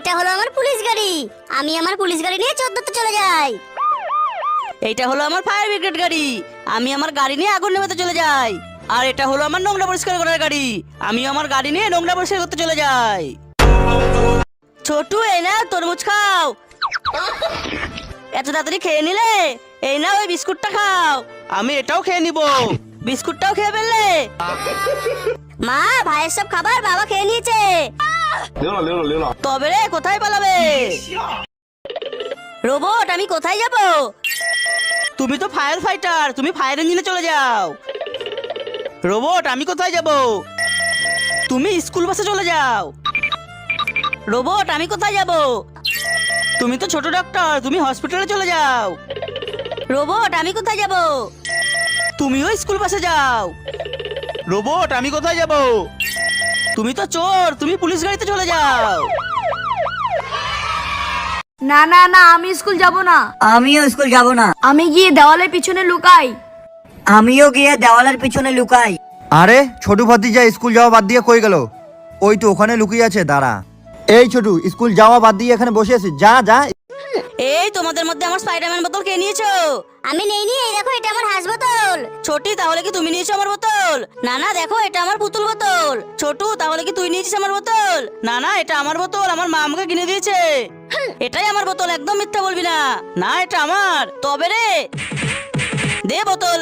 এটা হলো আমার পুলিশ গাড়ি। আমি আমার পুলিশ গাড়ি নিয়ে 14তে চলে যাই। এইটা হলো আমার ফায়ার ব্রিগেড গাড়ি। আমি আমার গাড়ি নিয়ে আগুন নেভাতে চলে যাই। আর এটা হলো আমার নোংরা পরিষ্কার করার গাড়ি। আমি আমার গাড়ি নিয়ে নোংরা পরিষ্কার করতে চলে যাই। ছোটু, এই না তরমুজ খাও। এত তাড়াতাড়ি খেয়ে নিলে? এই না ওই বিস্কুটটা খাও। আমি এটাও খেয়ে নিব। বিস্কুটটাও খেয়ে ফেললে? মা, ভাইয়ের সব খাবার বাবা খেয়ে নিয়েছে। তবে রে, কোথায় পালাবে? রোবট, আমি কোথায় যাব? তুমি তো ফায়ার ফাইটার, তুমি ফায়ার ইঞ্জিনে চলে যাও। রোবট, আমি কোথায় যাব? তুমি স্কুল বাসে চলে যাও। রোবট, আমি কোথায় যাব? তুমি তো ছোট ডক্টর, তুমি হসপিটালে চলে যাও। রোবট, আমি কোথায় যাব? তুমিও স্কুল বাসে যাও। রোবট, আমি কোথায় যাব? তুমি তো চোর, তুমি পুলিশ গাড়িতে চলে যাও। না না না, আমি স্কুল যাব না। আমিও স্কুল যাব না। আমি গিয়ে দেওয়ালের পিছনে লুকাই। আমিও গিয়ে দেওয়ালের পিছনে লুকাই। আরে ছোটু ভাতিজা স্কুল যাওয়া বাদ দিয়ে কই গেল? ওই তো ওখানে লুকিয়ে আছে, দাঁড়া। এই ছোটু, স্কুল যাওয়া বাদ দিয়ে এখানে বসে আছিস, যা যা। এই তোমাদের মধ্যে আমার স্পাইডারম্যান বোতল কে নিয়েছো? আমি নেইনি, এই দেখো এটা আমার হাঁস বোতল। ছোটি, তাহলে কি তুমি নিয়েছো আমার বোতল? না না, দেখো এটা আমার পুতুল বোতল। ছোটু, তাহলে কি তুই নিয়েছিস আমার বোতল? না না, এটা আমার বোতল, আমার মা আমাকে কিনে দিয়েছে। এটাই আমার বোতল, একদম মিথ্যা বলবি না। না, এটা আমার। তবে রে, দে বোতল।